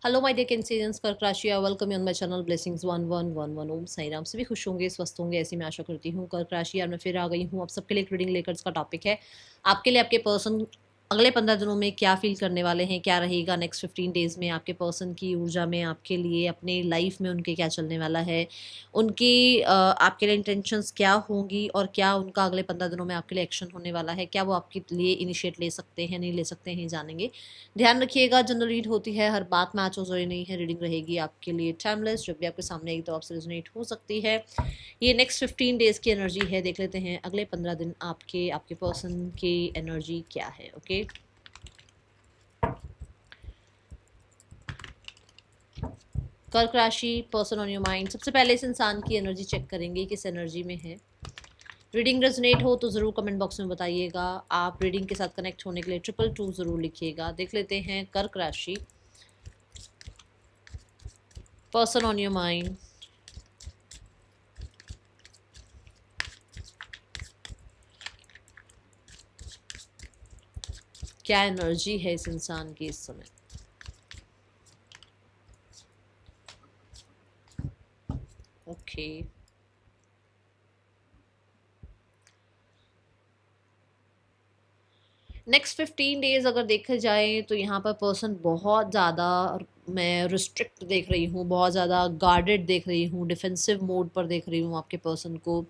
Hello my dear Cancerians, कर्क राशि, I welcome you on my channel blessings 1111। ओम साई राम। सभी खुश होंगे, स्वस्थ होंगे, ऐसी मैं आशा करती हूँ। कर्क राशि यार मैं फिर आ गई हूँ आप सबके लिए एक रीडिंग लेकर। इसका टॉपिक है आपके लिए आपके पर्सन अगले 15 दिनों में क्या फील करने वाले हैं, क्या रहेगा नेक्स्ट 15 डेज में आपके पर्सन की ऊर्जा में, आपके लिए अपने लाइफ में उनके क्या चलने वाला है, उनकी आपके लिए इंटेंशंस क्या होंगी और क्या उनका अगले 15 दिनों में आपके लिए एक्शन होने वाला है, क्या वो आपके लिए इनिशिएट ले सकते हैं, नहीं ले सकते हैं, जानेंगे। ध्यान रखिएगा, जनरल रीड होती है, हर बात मैच हो जरूरी नहीं है। रीडिंग रहेगी आपके लिए टाइमलेस, जब भी आपके सामने एक तो आपसे रेजोनेट हो सकती है। ये नेक्स्ट 15 डेज की एनर्जी है। देख लेते हैं अगले 15 दिन आपके आपके पर्सन की एनर्जी क्या है। ओके, कर्क राशि, पर्सन ऑन योर माइंड। सबसे पहले इस इंसान की एनर्जी चेक करेंगे, किस एनर्जी में है। रीडिंग रेजोनेट हो तो ज़रूर कमेंट बॉक्स में बताइएगा। आप रीडिंग के साथ कनेक्ट होने के लिए 222 ज़रूर लिखिएगा। देख लेते हैं कर्क राशि, पर्सन ऑन योर माइंड। क्या एनर्जी है इस इंसान की इस समय। ओके, नेक्स्ट 15 डेज अगर देखे जाए तो यहाँ पर पर्सन बहुत ज़्यादा, मैं रिस्ट्रिक्ट देख रही हूँ, बहुत ज़्यादा गार्डेड देख रही हूँ, डिफेंसिव मोड पर देख रही हूँ आपके पर्सन को।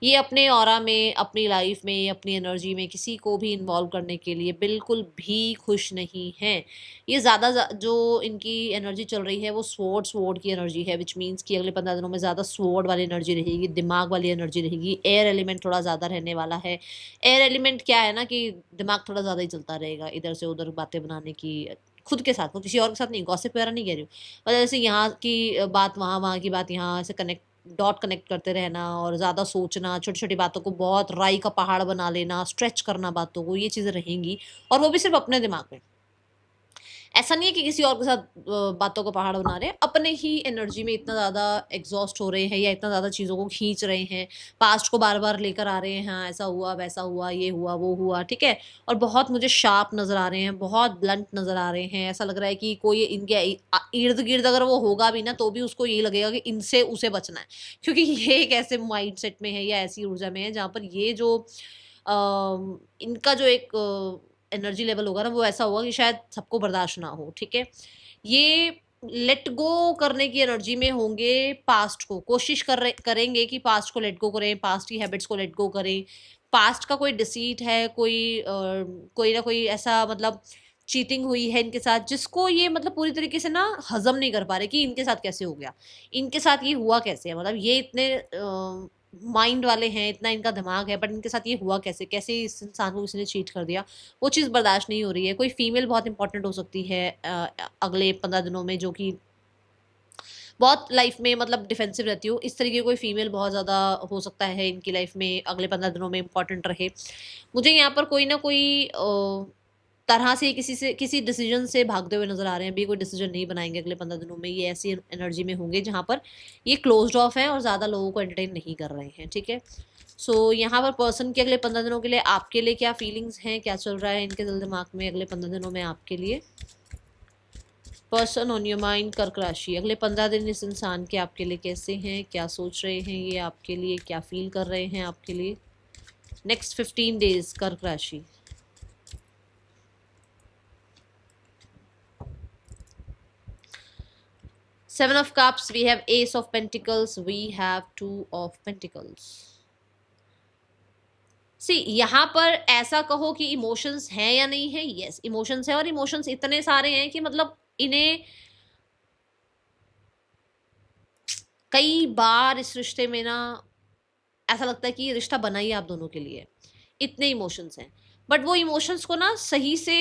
ये अपने ऑरा में, अपनी लाइफ में, अपनी एनर्जी में किसी को भी इन्वॉल्व करने के लिए बिल्कुल भी खुश नहीं है। ये ज़्यादा जो इनकी एनर्जी चल रही है वो स्वॉर्ड की एनर्जी है, विच मीन्स कि अगले 15 दिनों में ज़्यादा स्वॉर्ड वाली एनर्जी रहेगी, दिमाग वाली एनर्जी रहेगी। एयर एलिमेंट थोड़ा ज़्यादा रहने वाला है। एयर एलिमेंट क्या है ना, कि दिमाग थोड़ा ज़्यादा ही चलता रहेगा, इधर से उधर बातें बनाने की, खुद के साथ, वो किसी और के साथ नहीं, गॉसिप वगैरह नहीं कह रही हूँ। और जैसे यहाँ की बात वहाँ, वहाँ की बात यहाँ, ऐसे डॉट कनेक्ट करते रहना और ज़्यादा सोचना, छोटी छोटी बातों को बहुत राई का पहाड़ बना लेना, स्ट्रेच करना बातों को, ये चीज़ें रहेंगी। और वो भी सिर्फ अपने दिमाग में। ऐसा नहीं है कि किसी और के साथ बातों को पहाड़ बना रहे हैं, अपने ही एनर्जी में इतना ज़्यादा एग्जॉस्ट हो रहे हैं या इतना ज़्यादा चीज़ों को खींच रहे हैं, पास्ट को बार बार लेकर आ रहे हैं। हाँ, ऐसा हुआ, वैसा हुआ, ये हुआ, वो हुआ, ठीक है। और बहुत मुझे शार्प नज़र आ रहे हैं, बहुत ब्लंट नज़र आ रहे हैं। ऐसा लग रहा है कि कोई इनके इर्द गिर्द अगर वो होगा भी ना, तो भी उसको यही लगेगा कि इनसे उसे बचना है। क्योंकि ये एक ऐसे माइंड सेट में है या ऐसी ऊर्जा में है जहाँ पर ये जो इनका जो एक एनर्जी लेवल होगा ना, वो ऐसा होगा कि शायद सबको बर्दाश्त ना हो, ठीक है। ये लेट गो करने की एनर्जी में होंगे। पास्ट को कोशिश करेंगे कि पास्ट को लेट गो करें, पास्ट की हैबिट्स को लेट गो करें। पास्ट का कोई डिसीट है, कोई ना कोई ऐसा, मतलब चीटिंग हुई है इनके साथ, जिसको ये मतलब पूरी तरीके से ना हजम नहीं कर पा रहे कि इनके साथ कैसे हो गया, इनके साथ ये हुआ कैसे है। मतलब ये इतने माइंड वाले हैं, इतना इनका दिमाग है, बट इनके साथ ये हुआ कैसे, कैसे इस इंसान को किसी ने चीट कर दिया, वो चीज़ बर्दाश्त नहीं हो रही है। कोई फीमेल बहुत इंपॉर्टेंट हो सकती है अगले 15 दिनों में, जो कि बहुत लाइफ में मतलब डिफेंसिव रहती हो, इस तरीके की कोई फीमेल बहुत ज़्यादा हो सकता है इनकी लाइफ में अगले 15 दिनों में इंपॉर्टेंट रहे। मुझे यहाँ पर कोई ना कोई तरह से किसी डिसीजन से भागते हुए नजर आ रहे हैं। अभी कोई डिसीजन नहीं बनाएंगे अगले 15 दिनों में। ये ऐसी एनर्जी में होंगे जहाँ पर ये क्लोज्ड ऑफ है और ज़्यादा लोगों को एंटरटेन नहीं कर रहे हैं, ठीक है। सो यहाँ पर पर्सन के अगले 15 दिनों के लिए आपके लिए क्या फीलिंग्स हैं, क्या चल रहा है इनके दिल दिमाग में अगले 15 दिनों में आपके लिए। पर्सन ऑन योर माइंड, कर्क राशि, अगले 15 दिन इस इंसान के आपके लिए कैसे हैं, क्या सोच रहे हैं ये आपके लिए, क्या फील कर रहे हैं आपके लिए। नेक्स्ट 15 डेज कर्क राशि। Seven of Cups, we have Ace of Pentacles, we have Two of Pentacles. सी यहाँ पर ऐसा कहो कि इमोशंस हैं या नहीं है, यस इमोशंस है, और इमोशंस इतने सारे हैं कि मतलब इन्हें कई बार इस रिश्ते में ना ऐसा लगता है कि ये रिश्ता बना ही आप दोनों के लिए, इतने इमोशंस हैं। बट वो इमोशंस को ना सही से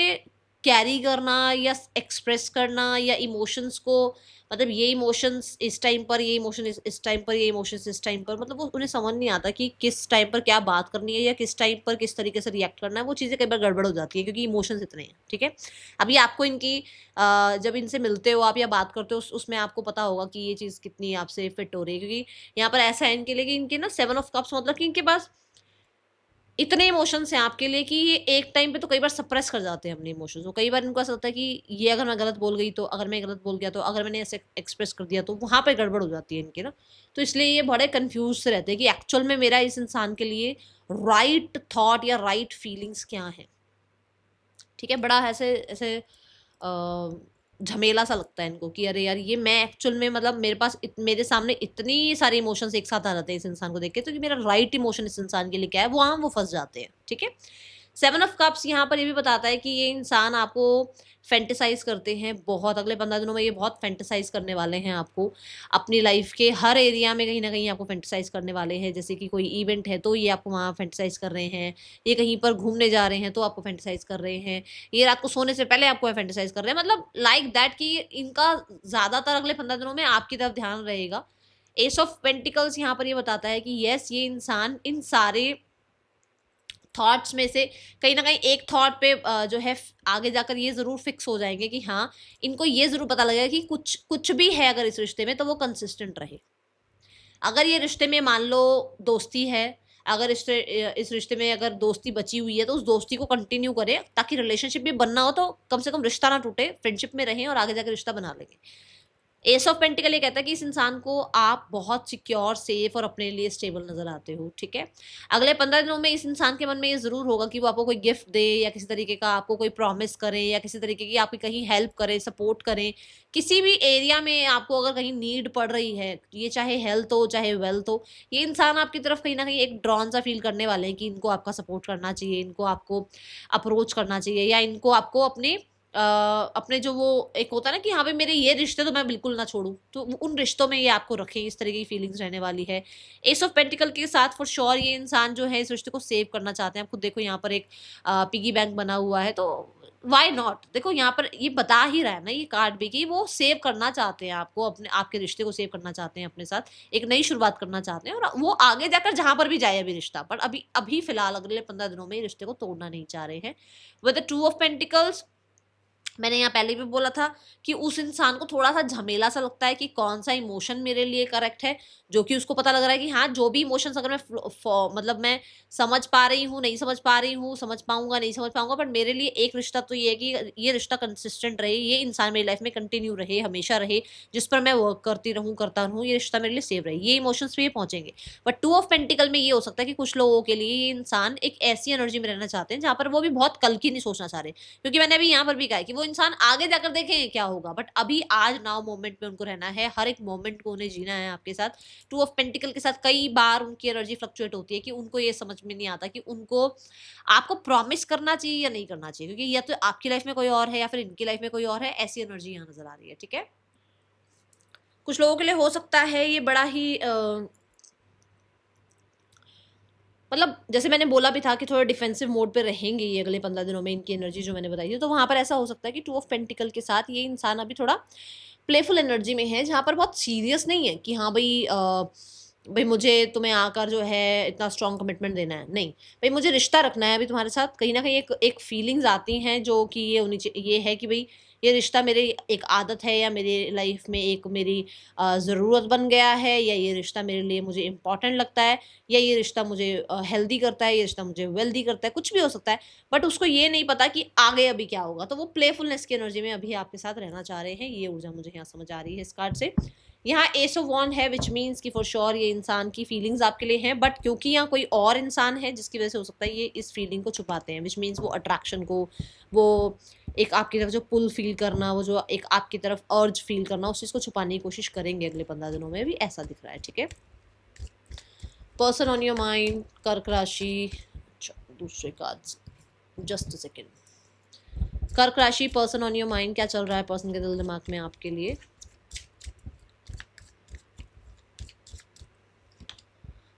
कैरी करना या एक्सप्रेस करना, या इमोशंस को, मतलब ये इमोशंस इस टाइम पर, ये इमोशन इस टाइम पर, ये इमोशंस इस टाइम पर, मतलब वो उन्हें समझ नहीं आता कि किस टाइम पर क्या बात करनी है या किस टाइम पर किस तरीके से रिएक्ट करना है। वो चीज़ें कई बार गड़बड़ हो जाती है क्योंकि इमोशंस इतने हैं, ठीक है। अभी आपको इनकी जब इनसे मिलते हो आप या बात करते हो, उसमें आपको पता होगा कि ये चीज़ कितनी आपसे फिट हो रही है। क्योंकि यहाँ पर ऐसा है इनके लिए कि इनके ना 7 ऑफ कप्स, मतलब कि इनके पास इतने इमोशंस हैं आपके लिए कि ये एक टाइम पे तो कई बार सप्रेस कर जाते हैं अपने इमोशंस को। कई बार इनको ऐसा होता है कि ये अगर मैं गलत बोल गई तो, अगर मैं गलत बोल गया तो, अगर मैंने ऐसे एक्सप्रेस कर दिया तो वहाँ पे गड़बड़ हो जाती है इनकी ना। तो इसलिए ये बड़े कंफ्यूज से रहते हैं कि एक्चुअल में मेरा इस इंसान के लिए राइट थॉट या राइट फीलिंग्स क्या हैं। ठीक है, बड़ा ऐसे ऐसे झमेला सा लगता है इनको कि अरे यार ये मैं एक्चुअल में, मतलब मेरे पास मेरे सामने इतनी सारे इमोशंस एक साथ आ जाते हैं इस इंसान को देख के, तो कि मेरा राइट इमोशन इस इंसान के लिए क्या है, वहाँ वो फंस जाते हैं। ठीक है, 7 ऑफ कप्स यहाँ पर ये भी बताता है कि ये इंसान आपको फैंटेसाइज करते हैं बहुत। अगले 15 दिनों में ये बहुत फैंटेसाइज करने वाले हैं आपको, अपनी लाइफ के हर एरिया में कहीं ना कहीं आपको फैंटेसाइज करने वाले हैं। जैसे कि कोई इवेंट है तो ये आपको वहाँ फैंटेसाइज कर रहे हैं, ये कहीं पर घूमने जा रहे हैं तो आपको फैंटेसाइज कर रहे हैं, ये रात को सोने से पहले आपको फैंटेसाइज कर रहे हैं। मतलब लाइक दैट कि इनका ज़्यादातर अगले 15 दिनों में आपकी तरफ ध्यान रहेगा। एस ऑफ पेंटिकल्स यहाँ पर ये बताता है कि यस, ये इंसान इन सारे थॉट्स में से कहीं ना कहीं एक थॉट पे जो है आगे जाकर ये ज़रूर फिक्स हो जाएंगे कि हाँ, इनको ये ज़रूर पता लगेगा कि कुछ कुछ भी है अगर इस रिश्ते में तो वो कंसिस्टेंट रहे। अगर ये रिश्ते में मान लो दोस्ती है, अगर इस रिश्ते में अगर दोस्ती बची हुई है तो उस दोस्ती को कंटिन्यू करें, ताकि रिलेशनशिप भी बनना हो तो कम से कम रिश्ता ना टूटे, फ्रेंडशिप में रहें और आगे जाकर रिश्ता बना लेंगे। एस ऑफ पेंटिकल ये कहता है कि इस इंसान को आप बहुत सिक्योर, सेफ और अपने लिए स्टेबल नजर आते हो। ठीक है, अगले 15 दिनों में इस इंसान के मन में ये जरूर होगा कि वो आपको कोई गिफ्ट दे, या किसी तरीके का आपको कोई प्रॉमिस करे, या किसी तरीके की आपकी कहीं हेल्प करे, सपोर्ट करें किसी भी एरिया में। आपको अगर कहीं नीड पड़ रही है, ये चाहे हेल्थ हो चाहे वेल्थ हो, ये इंसान आपकी तरफ कहीं ना कहीं एक ड्रॉन सा फील करने वाले हैं कि इनको आपका सपोर्ट करना चाहिए, इनको आपको अप्रोच करना चाहिए, या इनको आपको अपने जो वो एक होता है ना कि हाँ भाई मेरे ये रिश्ते तो मैं बिल्कुल ना छोड़ूं, तो उन रिश्तों में ये आपको रखें, इस तरह की फीलिंग्स रहने वाली है। एस ऑफ पेंटिकल के साथ फॉर श्योर ये इंसान जो है इस रिश्ते को सेव करना चाहते हैं। आप खुद देखो यहाँ पर एक पिगी बैंक बना हुआ है, तो वाई नॉट। देखो यहाँ पर ये बता ही रहा है ना ये कार्ड भी कि वो सेव करना चाहते हैं आपको, अपने आपके रिश्ते को सेव करना चाहते हैं अपने साथ, एक नई शुरुआत करना चाहते हैं, और वो आगे जाकर जहां पर भी जाए अभी रिश्ता, पर अभी अभी फिलहाल अगले 15 दिनों में रिश्ते को तोड़ना नहीं चाह रहे हैं। विद द 2 ऑफ पेंटिकल्स, मैंने यहाँ पहले भी बोला था कि उस इंसान को थोड़ा सा झमेला सा लगता है कि कौन सा इमोशन मेरे लिए करेक्ट है, जो कि उसको पता लग रहा है कि हाँ, जो भी इमोशंस अगर मतलब मैं समझ पा रही हूँ, नहीं समझ पा रही हूँ, समझ पाऊंगा नहीं समझ पाऊंगा, पर मेरे लिए एक रिश्ता तो ये है कि ये रिश्ता कंसिस्टेंट रहे, ये इंसान मेरी लाइफ में कंटिन्यू रहे, हमेशा रहे, जिस पर मैं वर्क करती रहूँ, करता रहूँ, ये रिश्ता मेरे लिए सेव रहे, ये इमोशंस पे ये पहुंचेंगे। बट 2 ऑफ पेंटिकल में ये हो सकता है कि कुछ लोगों के लिए ये इंसान एक ऐसी एनर्जी में रहना चाहते हैं जहां पर वो भी बहुत कल की नहीं सोचना चाह रहे, क्योंकि मैंने अभी यहाँ पर भी कहा है कि वो इंसान आगे जाकर देखें क्या होगा, बट अभी आज नाउ मोमेंट में उनको रहना है, हर एक मोमेंट को उन्हें जीना है आपके साथ। 2 ऑफ पेंटिकल के साथ कई बार उनकी एनर्जी फ्लक्चुएट होती है कि उनको ये समझ में नहीं आता कि उनको आपको प्रॉमिस करना चाहिए या नहीं करना चाहिए, क्योंकि या तो आपकी लाइफ में कोई और है या फिर इनकी लाइफ में कोई और है, ऐसी एनर्जी यहाँ नजर आ रही है। ठीक है, कुछ लोगों के लिए हो सकता है ये बड़ा ही मतलब जैसे मैंने बोला भी था कि थोड़ा डिफेंसिव मोड पे रहेंगे ये अगले 15 दिनों में, इनकी एनर्जी जो मैंने बताई थी, तो वहां पर ऐसा हो सकता है कि 2 ऑफ पेंटिकल के साथ ये इंसान अभी थोड़ा प्लेफुल एनर्जी में है, जहाँ पर बहुत सीरियस नहीं है कि हाँ भाई भाई मुझे तुम्हें आकर जो है इतना स्ट्रॉन्ग कमिटमेंट देना है, नहीं भाई मुझे रिश्ता रखना है अभी तुम्हारे साथ। कहीं ना कहीं एक एक फीलिंग्स आती हैं जो कि ये होनी चाहिए, ये है कि भाई ये रिश्ता मेरी एक आदत है, या मेरी लाइफ में एक मेरी ज़रूरत बन गया है, या ये रिश्ता मेरे लिए मुझे इम्पॉर्टेंट लगता है, या ये रिश्ता मुझे हेल्दी करता है, ये रिश्ता मुझे वेल्दी करता है, कुछ भी हो सकता है। बट उसको ये नहीं पता कि आगे अभी क्या होगा, तो वो प्लेफुलनेस की एनर्जी में अभी आपके साथ रहना चाह रहे हैं। ये ऊर्जा मुझे यहाँ समझ आ रही है इस कार्ड से। यहाँ एस ऑफ वॉन्ड है, विच मीन्स कि फॉर श्योर ये इंसान की फीलिंग्स आपके लिए हैं, बट क्योंकि यहाँ कोई और इंसान है जिसकी वजह से हो सकता है ये इस फीलिंग को छुपाते हैं, विच मीन्स वो अट्रैक्शन को, वो एक आपकी तरफ जो पुल फील करना, वो जो एक आपकी तरफ अर्ज फील करना, उस चीज़ को छुपाने की कोशिश करेंगे अगले 15 दिनों में भी, ऐसा दिख रहा है। ठीक है, पर्सन ऑन योर माइंड, कर्क राशि, दूसरे कार्ड्स, जस्ट अ सेकेंड। कर्क राशि, पर्सन ऑन योर माइंड, क्या चल रहा है पर्सन के दिल दिमाग में आपके लिए।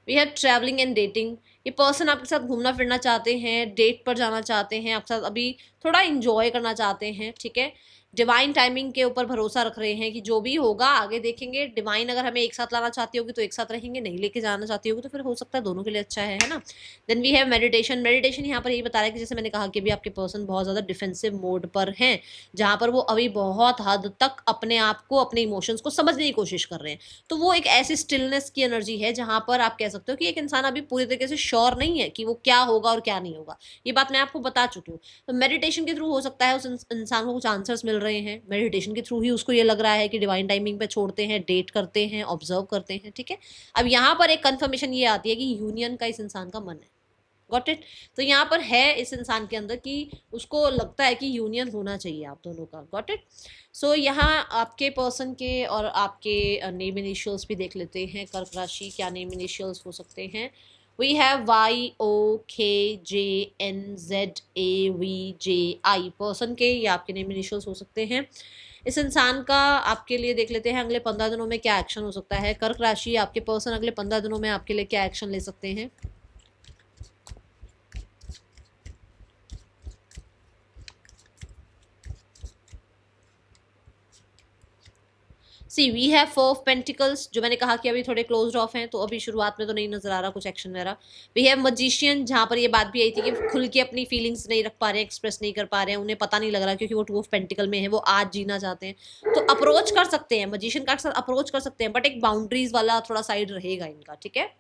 We have travelling and dating, ये पर्सन आपके साथ घूमना फिरना चाहते हैं, डेट पर जाना चाहते हैं, आपके साथ अभी थोड़ा इंजॉय करना चाहते हैं। ठीक है, डिवाइन टाइमिंग के ऊपर भरोसा रख रहे हैं कि जो भी होगा आगे देखेंगे। डिवाइन अगर हमें एक साथ लाना चाहती होगी तो एक साथ रहेंगे, नहीं लेके जाना चाहती होगी तो फिर हो सकता है दोनों के लिए अच्छा है ना। Then we have meditation. Meditation यहाँ पर यही बता रहा है कि जैसे मैंने कहा कि अभी आपके पर्सन बहुत ज़्यादा डिफेंसिव मोड पर हैं, जहाँ पर वो अभी बहुत हद तक अपने आप को, अपने इमोशंस को समझने की कोशिश कर रहे हैं। तो वो एक ऐसी स्टिलनेस की एनर्जी है जहाँ पर आप कह सकते हो कि एक इंसान अभी पूरी तरीके से श्योर नहीं है कि वो क्या होगा और क्या नहीं होगा। ये बात मैं आपको बता चुकी हूँ। तो मेडिटेशन के थ्रू हो सकता है उस इंसान को कुछ आंसर्स मिल रहे हैं, मेडिटेशन के थ्रू ही उसको ये लग रहा है कि डिवाइन टाइमिंग पे छोड़ते हैं, डेट करते हैं, ऑब्जर्व करते हैं, ठीक है। अब यहाँ पर एक कंफर्मेशन ये आती है कि यूनियन का इस इंसान का मन है। Got it. तो यहाँ पर है इस इंसान के अंदर कि उसको लगता है कि यूनियन होना चाहिए आप दोनों का। Got it. सो यहाँ आपके पर्सन के और आपके नेम इनिशियल्स भी देख लेते हैं। कर्क राशि, क्या नेम इनिशियल्स हो सकते हैं? We have YOKJNZAVJI। पर्सन के ये आपके नेम इनिशियल्स हो सकते हैं। इस इंसान का आपके लिए देख लेते हैं अगले 15 दिनों में क्या एक्शन हो सकता है। कर्क राशि, आपके पर्सन अगले 15 दिनों में आपके लिए क्या एक्शन ले सकते हैं? सी वी हैव 4 ऑफ पेंटिकल्स, जो मैंने कहा कि अभी थोड़े क्लोज्ड ऑफ हैं, तो अभी शुरुआत में तो नहीं नजर आ रहा कुछ एक्शन वगैरह। वी हैव मजिशियन, जहाँ पर ये बात भी आई थी कि खुल के अपनी फीलिंग्स नहीं रख पा रहे हैं, एक्सप्रेस नहीं कर पा रहे हैं, उन्हें पता नहीं लग रहा क्योंकि वो 2 ऑफ पेंटिकल में है, वो आज जीना चाहते हैं। तो अप्रोच कर सकते हैं, मजिशियन का साथ अप्रोच कर सकते हैं, बट एक बाउंड्रीज वाला थोड़ा साइड रहेगा इनका, ठीक है।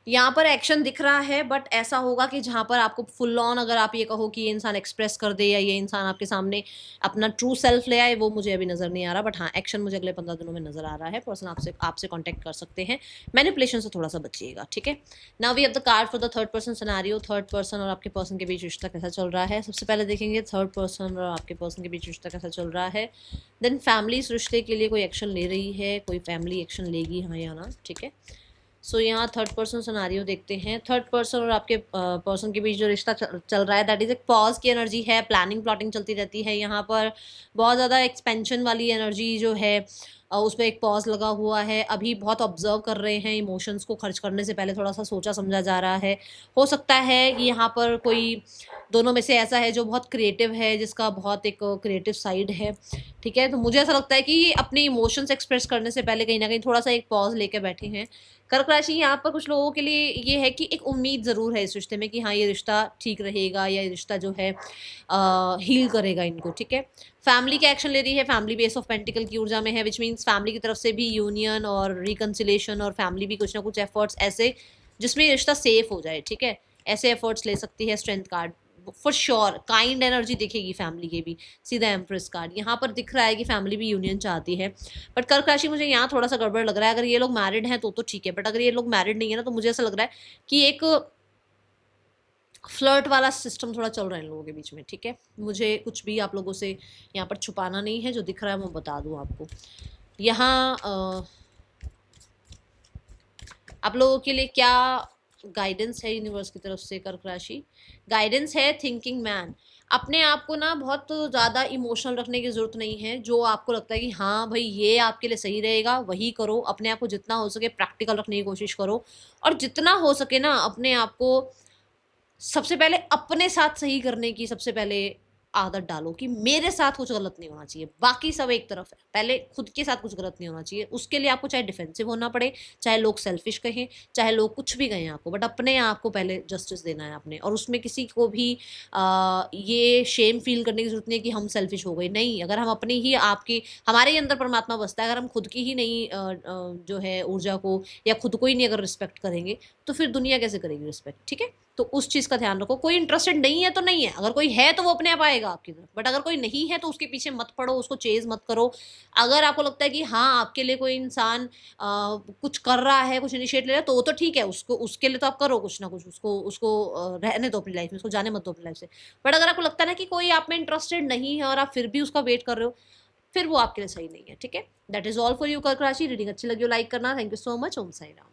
यहाँ पर एक्शन दिख रहा है, बट ऐसा होगा कि जहाँ पर आपको फुल ऑन, अगर आप ये कहो कि ये इंसान एक्सप्रेस कर दे या ये इंसान आपके सामने अपना ट्रू सेल्फ ले आए, वो मुझे अभी नज़र नहीं आ रहा। बट हाँ, एक्शन मुझे अगले 15 दिनों में नज़र आ रहा है। पर्सन आपसे कांटेक्ट कर सकते हैं। मैनिपुलेशन से थोड़ा सा बचिएगा, ठीक है। Now we have the card for the third person scenario. Third person और आपके पर्सन के बीच रिश्ता कैसा चल रहा है। सबसे पहले देखेंगे थर्ड पर्सन और आपके पर्सन के बीच रिश्ता कैसा चल रहा है। देन फैमिली इस रिश्ते के लिए कोई एक्शन ले रही है, कोई फैमिली एक्शन लेगी, हाँ या ना, ठीक है। सो यहाँ थर्ड पर्सन सिनेरियो देखते हैं। थर्ड पर्सन और आपके पर्सन के बीच जो रिश्ता चल रहा है, दैट इज़ एक पॉज की एनर्जी है। प्लानिंग प्लॉटिंग चलती रहती है यहाँ पर। बहुत ज़्यादा एक्सपेंशन वाली एनर्जी जो है उसमें एक पॉज लगा हुआ है। अभी बहुत ऑब्जर्व कर रहे हैं, इमोशंस को खर्च करने से पहले थोड़ा सा सोचा समझा जा रहा है। हो सकता है कि यहाँ पर कोई दोनों में से ऐसा है जो बहुत क्रिएटिव है, जिसका बहुत एक क्रिएटिव साइड है, ठीक है। तो मुझे ऐसा लगता है कि अपने इमोशंस एक्सप्रेस करने से पहले कहीं ना कहीं थोड़ा सा एक पॉज लेके बैठे हैं। कर्क राशि, यहाँ पर कुछ लोगों के लिए ये है कि एक उम्मीद ज़रूर है इस रिश्ते में कि हाँ, ये रिश्ता ठीक रहेगा या ये रिश्ता जो है हील करेगा इनको, ठीक है। फैमिली का एक्शन ले रही है। फैमिली बेस ऑफ पेंटिकल की ऊर्जा में है, विच मीन्स फैमिली की तरफ से भी यूनियन और रिकन्सिलेशन, और फैमिली भी कुछ ना कुछ एफर्ट्स ऐसे जिसमें ये रिश्ता सेफ हो जाए, ठीक है, ऐसे एफर्ट्स ले सकती है। Strength card for sure, kind energy दिखेगी फैमिली के भी। सीधा एम्प्रेस कार्ड यहाँ पर दिख रहा है कि फैमिली भी यूनियन चाहती है। बट कर्क राशि, मुझे यहाँ थोड़ा सा गड़बड़ लग रहा है। अगर ये लोग मैरिड हैं तो ठीक है, बट अगर ये लोग मैरिड नहीं है ना, तो मुझे ऐसा लग रहा है कि एक फ्लर्ट वाला सिस्टम थोड़ा चल रहा है इन लोगों के बीच में, ठीक है। मुझे कुछ भी आप लोगों से यहाँ पर छुपाना नहीं है, जो दिख रहा है मैं बता दूँ आपको। यहाँ आप लोगों के लिए क्या गाइडेंस है यूनिवर्स की तरफ से? कर्क राशि, गाइडेंस है थिंकिंग मैन। अपने आप को ना बहुत ज़्यादा इमोशनल रखने की ज़रूरत नहीं है। जो आपको लगता है कि हाँ भाई ये आपके लिए सही रहेगा, वही करो। अपने आप को जितना हो सके प्रैक्टिकल रखने की कोशिश करो, और जितना हो सके ना अपने आप को सबसे पहले अपने साथ सही करने की सबसे पहले आदत डालो कि मेरे साथ कुछ गलत नहीं होना चाहिए, बाकी सब एक तरफ है, पहले खुद के साथ कुछ गलत नहीं होना चाहिए। उसके लिए आपको चाहे डिफेंसिव होना पड़े, चाहे लोग सेल्फिश कहें, चाहे लोग कुछ भी कहें आपको, बट अपने आप को पहले जस्टिस देना है आपने। और उसमें किसी को भी ये शेम फील करने की जरूरत नहीं है कि हम सेल्फिश हो गए। नहीं, अगर हम अपनी ही आपकी हमारे ही अंदर परमात्मा बसता है, अगर हम खुद की ही नहीं जो है ऊर्जा को या खुद को ही नहीं अगर रिस्पेक्ट करेंगे, तो फिर दुनिया कैसे करेगी रिस्पेक्ट, ठीक है। तो उस चीज़ का ध्यान रखो। कोई इंटरेस्टेड नहीं है तो नहीं है, अगर कोई है तो वो अपने आप आएगा आपकी तरफ, बट अगर कोई नहीं है तो उसके पीछे मत पड़ो, उसको चेज मत करो। अगर आपको लगता है कि हाँ आपके लिए कोई इंसान कुछ कर रहा है, कुछ इनिशिएट ले रहा है, तो वो तो ठीक है, उसको उसके लिए तो आप करो कुछ ना कुछ, उसको उसको रहने दो अपनी लाइफ में, उसको जाने मत दो अपनी लाइफ से। बट अगर आपको लगता है ना कि कोई आप में इंटरेस्टेड नहीं है और आप फिर भी उसका वेट कर रहे हो, फिर वो आपके लिए सही नहीं है, ठीक है। That is all for you कर्क राशि। रीडिंग अच्छी लगी हो लाइक करना। Thank you so much. Om Sai Ram.